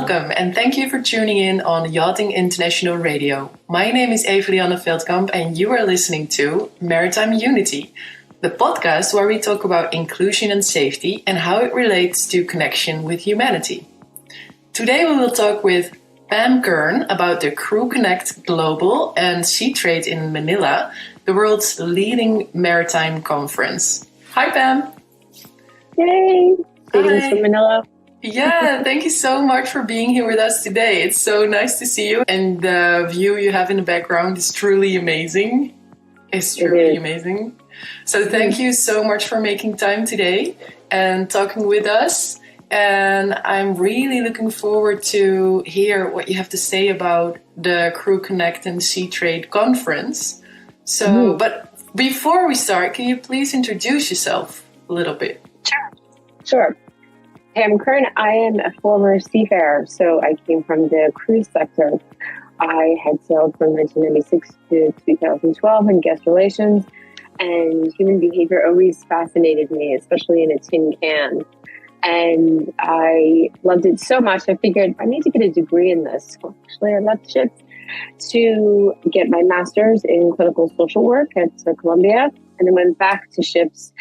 Welcome and thank you for tuning in on Yachting International Radio. My name is Eva Liana Veldkamp and you are listening to Maritime Unity, the podcast where we talk about inclusion and safety and how it relates to connection with humanity. Today we will talk with Pam Kern about the CrewConnect Global and SeaTrade in Manila, the world's leading maritime conference. Hi Pam! Yay! Greetings from Manila. Yeah, thank you so much for being here with us today. It's so nice to see you. And the view you have in the background is truly amazing. It's truly amazing. So thank you so much for making time today and talking with us. And I'm really looking forward to hear what you have to say about the CrewConnect and SeaTrade conference. So, but before we start, can you please introduce yourself a little bit? Sure. Pam Kern, I am a former seafarer, so I came from the cruise sector. I had sailed from 1996 to 2012 in guest relations, and human behavior always fascinated me, especially in a tin can. And I loved it so much, I figured I need to get a degree in this. So actually, I left ships to get my master's in clinical social work at Columbia, and then went back to ships.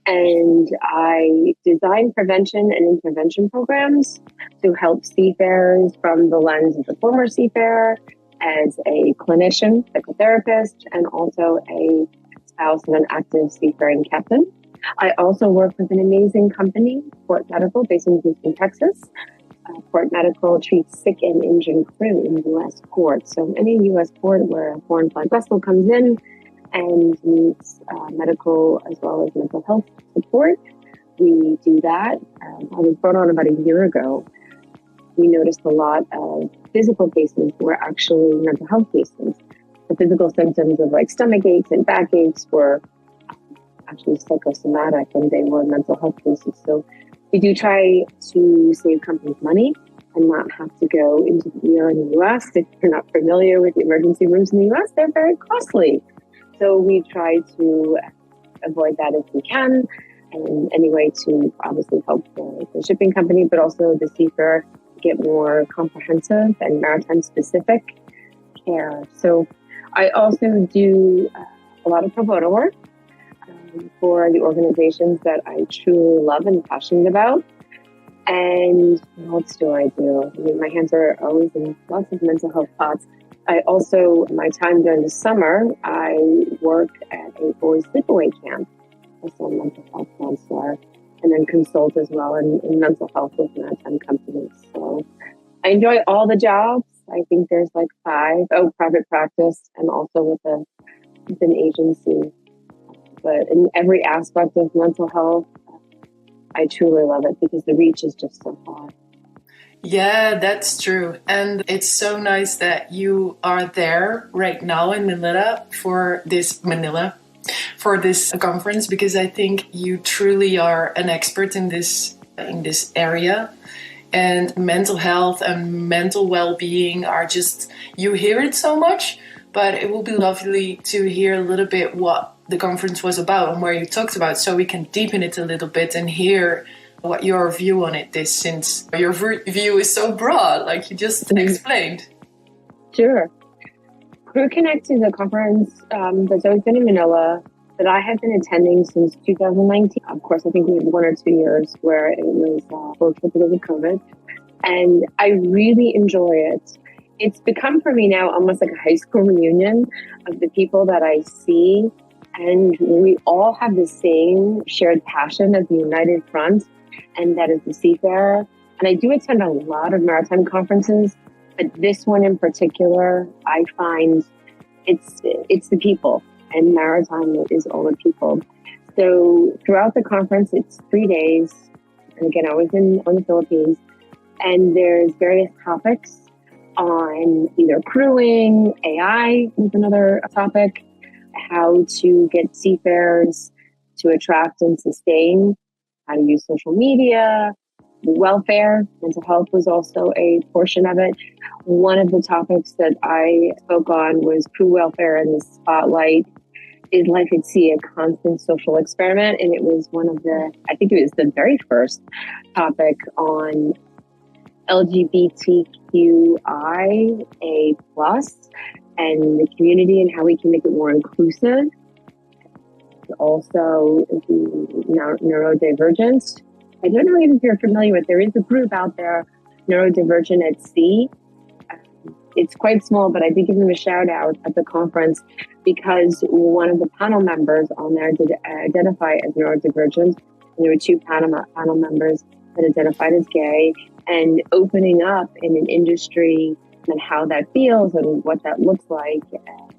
And I designed prevention and intervention programs to help seafarers from the lens of the former seafarer, as a clinician, psychotherapist, and also a spouse of an active seafaring captain. I also work with an amazing company, Port Medical, based in Houston, Texas. Port Medical treats sick and injured crew in U.S. ports. So any U.S. port where a foreign flag vessel comes in and needs medical as well as mental health support, we do that. I was brought on about a year ago. We noticed a lot of physical cases were actually mental health cases. The physical symptoms of like stomach aches and back aches were actually psychosomatic, and they were mental health cases. So we do try to save companies money and not have to go into the ER in the U.S. If you're not familiar with the emergency rooms in the U.S., they're very costly. So we try to avoid that if we can, and any way to obviously help the shipping company, but also the seafarer get more comprehensive and maritime specific care. So I also do a lot of pro bono work for the organizations that I truly love and passionate about. And what else do I do? I mean, my hands are always in lots of mental health thoughts. I also, my time during the summer, I work at a boys' sleepaway camp as a mental health counselor, and then consult as well in mental health with maritime companies. So I enjoy all the jobs. I think there's like 5. Private practice and also with an agency. But in every aspect of mental health, I truly love it because the reach is just so far. Yeah, that's true. And it's so nice that you are there right now in Manila for this conference, because I think you truly are an expert in this area. And mental health and mental well-being are just, you hear it so much, but it will be lovely to hear a little bit what the conference was about and where you talked about, so we can deepen it a little bit and hear what your view on it is, since your view is so broad, like you just explained. Sure. CrewConnect is a conference that's always been in Manila that I have been attending since 2019. Of course, I think we had 1 or 2 years where it was virtual because of COVID. And I really enjoy it. It's become for me now almost like a high school reunion of the people that I see. And we all have the same shared passion as the United Front, and that is the seafarer. And I do attend a lot of maritime conferences, but this one in particular, I find it's the people, and maritime is all the people. So throughout the conference, it's 3 days. And again, I was in the Philippines, and there's various topics on either crewing, AI is another topic, how to get seafarers to attract and sustain, how to use social media, welfare, mental health was also a portion of it. One of the topics that I spoke on was crew welfare in the spotlight. Is life at sea a constant social experiment? And it was one of the, I think it was the very first topic on LGBTQIA plus and the community and how we can make it more inclusive. Also, the Neurodivergence. I don't know if you're familiar with, there is a group out there, Neurodivergent at Sea. It's quite small, but I did give them a shout out at the conference because one of the panel members on there did identify as neurodivergent. And there were two panel members that identified as gay, and opening up in an industry and how that feels and what that looks like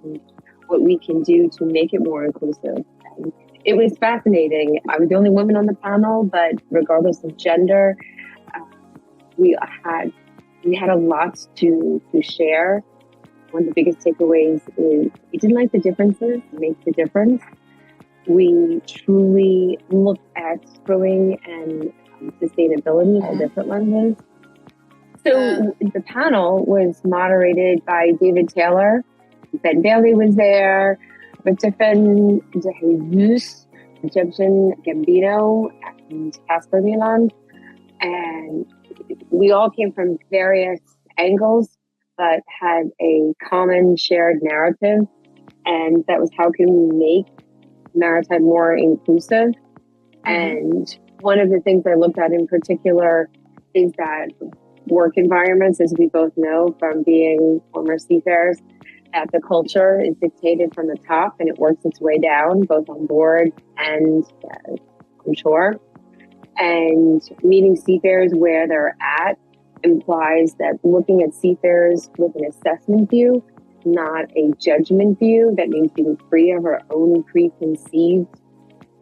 and what we can do to make it more inclusive. And it was fascinating. I was the only woman on the panel, but regardless of gender, we had a lot to share. One of the biggest takeaways is we didn't like the differences, make the difference. We truly looked at crewing and sustainability in all different lenses. So the panel was moderated by David Taylor. Ben Bailey was there, Stefan De Jesus, Egyptian Gambino, and Casper Milan. And we all came from various angles, but had a common shared narrative. And that was, how can we make maritime more inclusive? And one of the things I looked at in particular is that work environments, as we both know from being former seafarers, that the culture is dictated from the top and it works its way down, both on board and on shore. And meeting seafarers where they're at implies that looking at seafarers with an assessment view, not a judgment view. That means being free of our own preconceived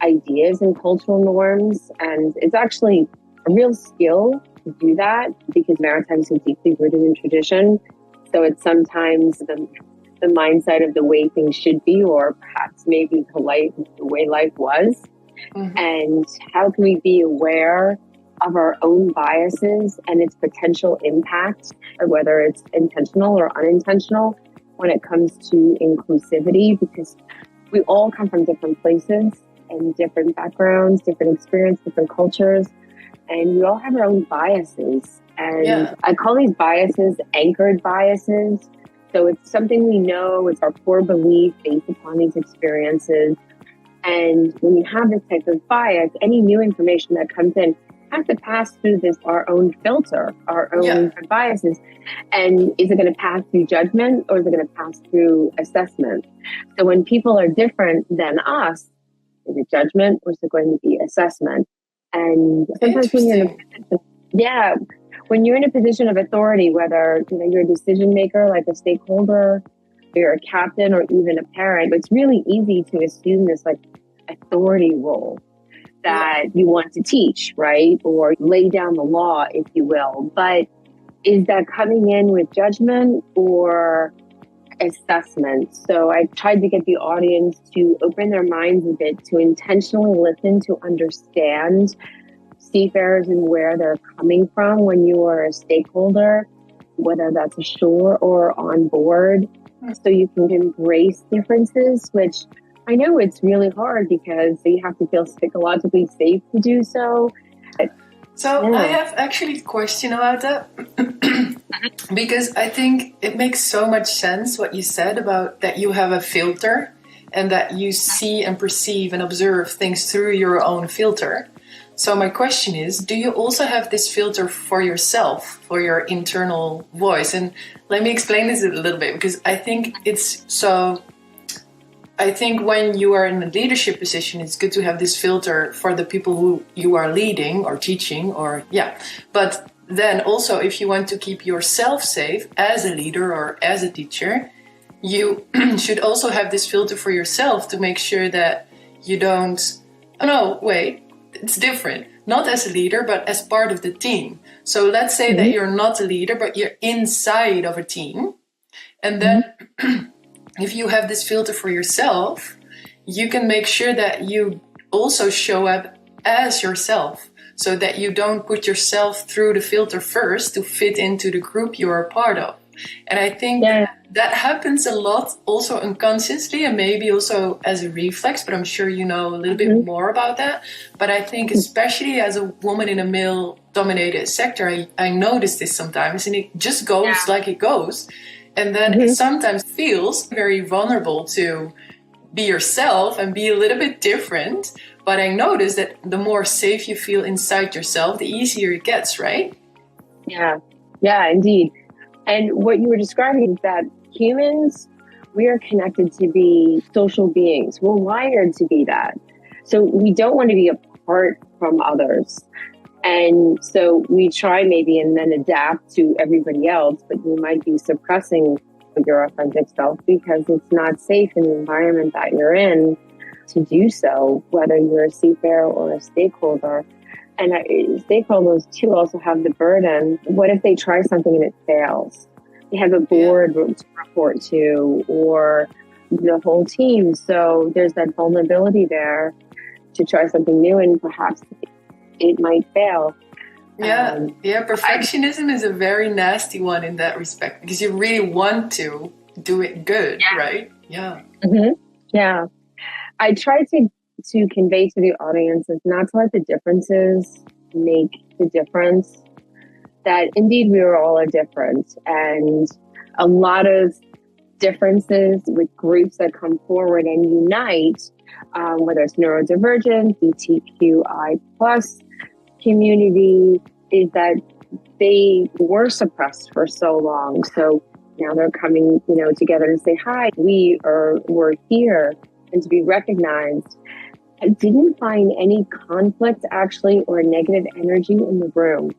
ideas and cultural norms. And it's actually a real skill to do that because maritime is so deeply rooted in tradition. So it's sometimes the mindset of the way things should be, or perhaps maybe the way life was. And how can we be aware of our own biases and its potential impact, or whether it's intentional or unintentional, when it comes to inclusivity, because we all come from different places and different backgrounds, different experience, different cultures, and we all have our own biases. And I call these biases anchored biases. So it's something we know, it's our core belief based upon these experiences. And when you have this type of bias, any new information that comes in has to pass through our own filter, our own biases. And is it going to pass through judgment, or is it going to pass through assessment? So when people are different than us, is it judgment, or is it going to be assessment? And sometimes when you're in a position of authority, whether you're a decision maker, like a stakeholder, you're a captain, or even a parent, it's really easy to assume this authority role that you want to teach, right? Or lay down the law, if you will. But is that coming in with judgment or assessment? So I tried to get the audience to open their minds a bit, to intentionally listen, to understand seafarers and where they're coming from when you are a stakeholder, whether that's ashore or on board, so you can embrace differences, which I know it's really hard because you have to feel psychologically safe to do so. I have actually a question about that because I think it makes so much sense what you said about that you have a filter and that you see and perceive and observe things through your own filter. So my question is, do you also have this filter for yourself, for your internal voice? And let me explain this a little bit, because I think I think when you are in a leadership position, it's good to have this filter for the people who you are leading or teaching But then also, if you want to keep yourself safe as a leader or as a teacher, you should also have this filter for yourself to make sure that you don't, it's different. Not as a leader, but as part of the team. So let's say that you're not a leader, but you're inside of a team. And then if you have this filter for yourself, you can make sure that you also show up as yourself, so that you don't put yourself through the filter first to fit into the group you are a part of. And I think that happens a lot also unconsciously, and maybe also as a reflex, but I'm sure you know a little bit more about that. But I think especially as a woman in a male male-dominated sector, I notice this sometimes, and it just goes like it goes. And then it sometimes feels very vulnerable to be yourself and be a little bit different. But I notice that the more safe you feel inside yourself, the easier it gets, right? Yeah, indeed. And what you were describing is that humans, we are connected to be social beings. We're wired to be that. So we don't want to be apart from others. And so we try maybe and then adapt to everybody else, but you might be suppressing your authentic self because it's not safe in the environment that you're in to do so, whether you're a seafarer or a stakeholder. And stakeholders too also have the burden. What if they try something and it fails? They have a board to report to or the whole team. So there's that vulnerability there to try something new and perhaps it might fail. Perfectionism is a very nasty one in that respect because you really want to do it good, right? Yeah. I try to convey to the audience is not to let the differences make the difference. That indeed we are all different, and a lot of differences with groups that come forward and unite, whether it's neurodivergence, LGBTQIA plus community, is that they were suppressed for so long. So now they're coming, together to say, hi, we're here, and to be recognized. I didn't find any conflict actually or negative energy in the room.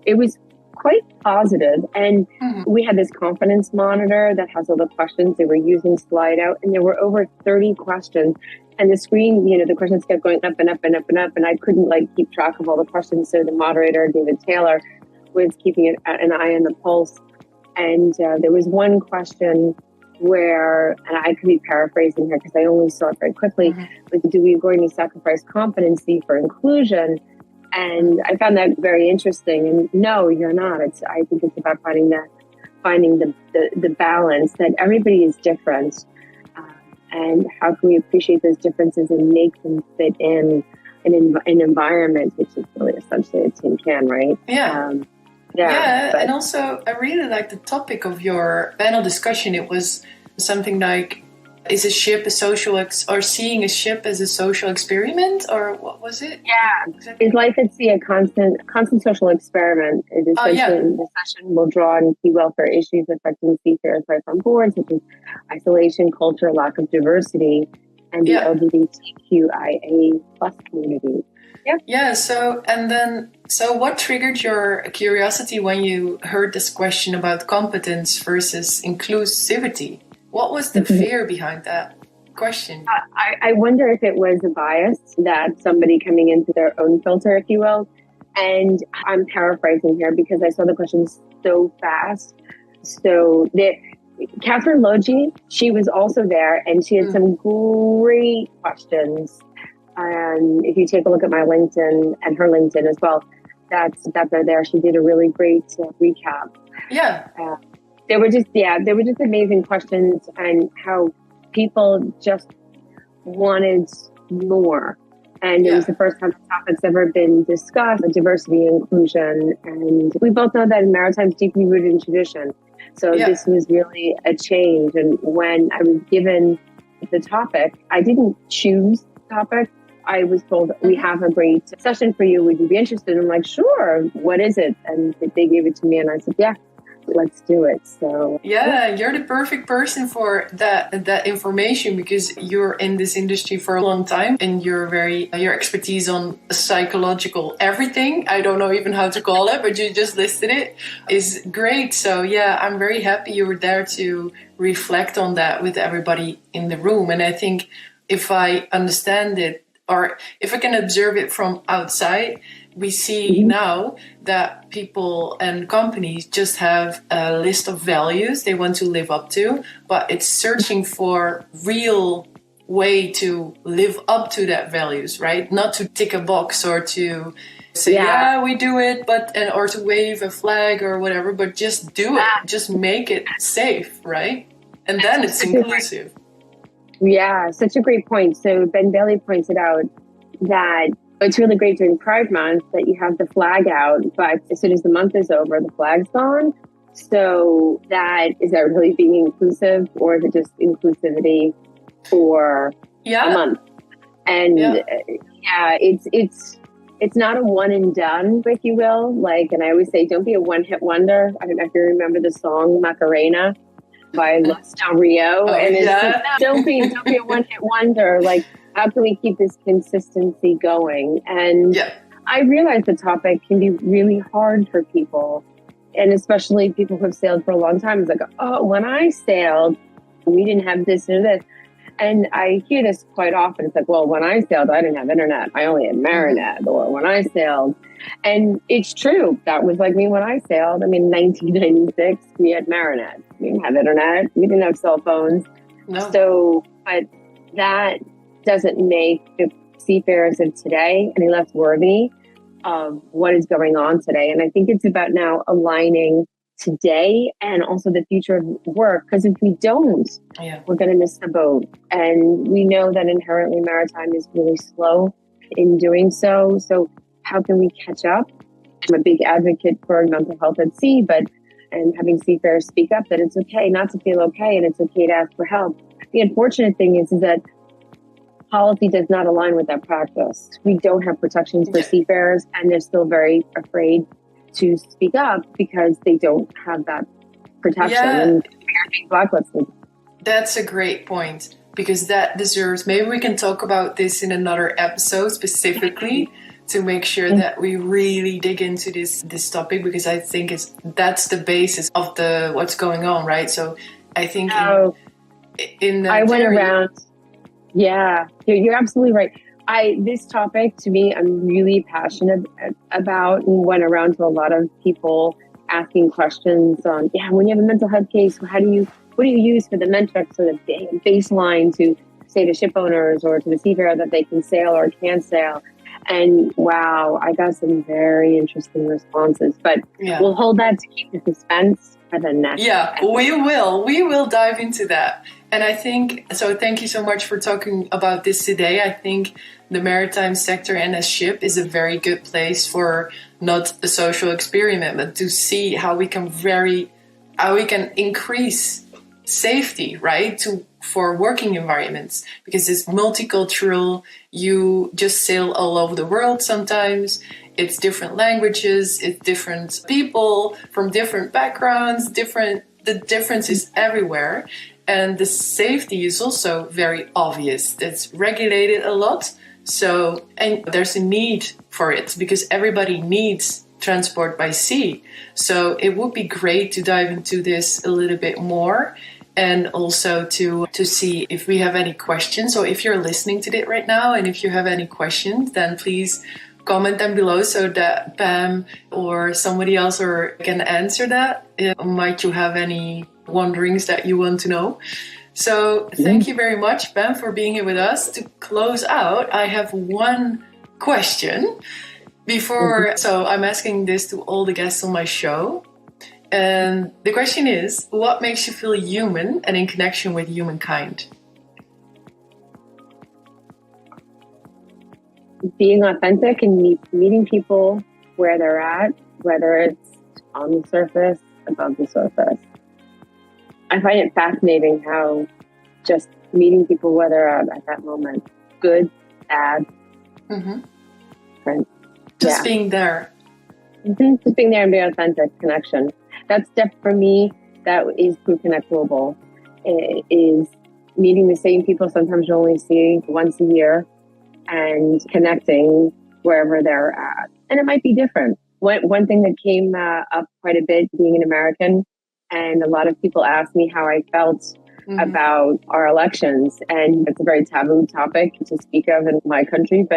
It was quite positive. And we had this confidence monitor that has all the questions. They were using slide out, and there were over 30 questions. And the screen, the questions kept going up and up and up and up. And I couldn't keep track of all the questions. So the moderator, David Taylor, was keeping an eye on the pulse. And there was one question where, and I could be paraphrasing here because I only saw it very quickly, but do we going to sacrifice competency for inclusion? And I found that very interesting. And no, you're not. I think it's about finding the balance that everybody is different. And how can we appreciate those differences and make them fit in an environment, which is really essentially a tin can, right? And also I really like the topic of your panel discussion. It was something like, is a ship a social or seeing a ship as a social experiment, or what was it? Exactly. Is life at sea a constant social experiment? It is essentially the session will draw on key welfare issues affecting seafarers life on board, such as isolation, culture, lack of diversity, and the LGBTQIA plus community. So what triggered your curiosity when you heard this question about competence versus inclusivity? What was the fear behind that question? I wonder if it was a bias that somebody coming into their own filter, if you will. And I'm paraphrasing here because I saw the question so fast. So Catherine Logie, she was also there, and she had some great questions. And if you take a look at my LinkedIn and her LinkedIn as well, that's there. She did a really great recap. They were just amazing questions, and how people just wanted more. And it was the first time the topic's ever been discussed, diversity and inclusion. And we both know that in maritime is deeply rooted in tradition. So this was really a change. And when I was given the topic, I didn't choose the topic. I was told, we have a great session for you. Would you be interested? I'm like, sure. What is it? And they gave it to me, and I said, let's do it. So you're the perfect person for that information, because you're in this industry for a long time, and your expertise on psychological everything, I don't know even how to call it, but you just listed it, is great. So I'm very happy you were there to reflect on that with everybody in the room. And I think if I understand it, or if I can observe it from outside, we see now that people and companies just have a list of values they want to live up to, but it's searching for real way to live up to that values, right? Not to tick a box or to say, we do it, or to wave a flag or whatever, but just do it. Just make it safe, right? And then it's inclusive. Yeah, such a great point. So Ben Bailey pointed out that It's really great during Pride Month that you have the flag out, but as soon as the month is over, the flag's gone. So is that really being inclusive, or is it just inclusivity for a month? And it's not a one and done, if you will. Like, and I always say, don't be a one hit wonder. I don't know if you remember the song Macarena by Los Del Rio. Don't be a one hit wonder. Like, how can we keep this consistency going? And I realize the topic can be really hard for people, and especially people who have sailed for a long time. It's like, oh, when I sailed, we didn't have this or this. And I hear this quite often. It's like, well, when I sailed, I didn't have internet. I only had Marinette. Or when I sailed. And it's true. That was like me when I sailed. I mean, 1996, we had Marinette. We didn't have internet. We didn't have cell phones. No. So, but that doesn't make the seafarers of today any less worthy of what is going on today. And I think it's about now aligning today and also the future of work, because if we don't, we're going to miss the boat. And we know that inherently maritime is really slow in doing so. So how can we catch up? I'm a big advocate for mental health at sea, and having seafarers speak up that it's okay not to feel okay, and it's okay to ask for help. The unfortunate thing is that policy does not align with that practice. We don't have protections for seafarers, and they're still very afraid to speak up because they don't have that protection and they're being blacklisted. That's a great point, because that deserves, maybe we can talk about this in another episode specifically to make sure that we really dig into this topic, because I think that's the basis of what's going on, right? So I think I went around. Yeah, you're absolutely right. This topic, to me, I'm really passionate about, and went around to a lot of people asking questions on, when you have a mental health case, what do you use for the metrics or the baseline to say to ship owners or to the seafarer that they can sail or can't sail? And wow, I got some very interesting responses, but we'll hold that to keep the suspense for the next. We will dive into that. And I think, so thank you so much for talking about this today. I think the maritime sector and a ship is a very good place for not a social experiment, but to see how we can increase safety, right? For working environments, because it's multicultural. You just sail all over the world sometimes. It's different languages, it's different people from different backgrounds, the difference is everywhere. And the safety is also very obvious. It's regulated a lot. So, and there's a need for it because everybody needs transport by sea. So it would be great to dive into this a little bit more, and also to see if we have any questions. So if you're listening to it right now, and if you have any questions, then please comment them below so that Pam or somebody else can answer that. Might you have any wonderings that you want to know? So thank you very much, Pam, for being here with us. To close out, I have one question so I'm asking this to all the guests on my show. And the question is, what makes you feel human and in connection with humankind? Being authentic and meeting people where they're at, whether it's on the surface, above the surface. I find it fascinating how just meeting people where they're at that moment, good, bad, right? Just being there. Just being there and being authentic, connection. That's for me, that is CrewConnect Global. It is meeting the same people sometimes you only see once a year and connecting wherever they're at. And it might be different. One thing that came up quite a bit being an American, and a lot of people ask me how I felt about our elections. And it's a very taboo topic to speak of in my country,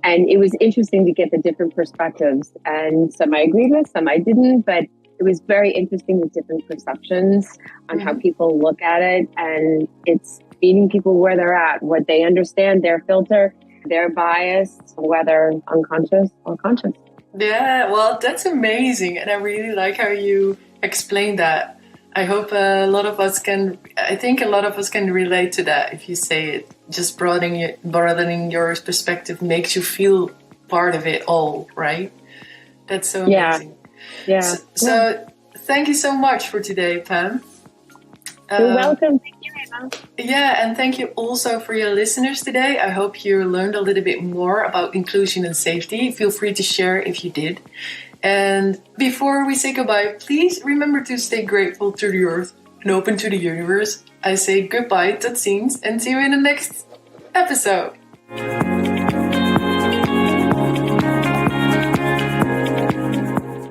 and it was interesting to get the different perspectives. And some I agreed with, some I didn't, but it was very interesting with different perceptions on how people look at it. And it's meeting people where they're at, what they understand, their filter, their bias, whether unconscious or conscious. Yeah, well, that's amazing. And I really like how you explain that. I hope a lot of us can relate to that if you say it. Just broadening your perspective makes you feel part of it all, right? That's so amazing. Yeah. So thank you so much for today, Pam. You're welcome. Thank you, Eva. Yeah, and thank you also for your listeners today. I hope you learned a little bit more about inclusion and safety. Feel free to share if you did. And before we say goodbye, please remember to stay grateful to the earth and open to the universe. I say goodbye, tot ziens, and see you in the next episode.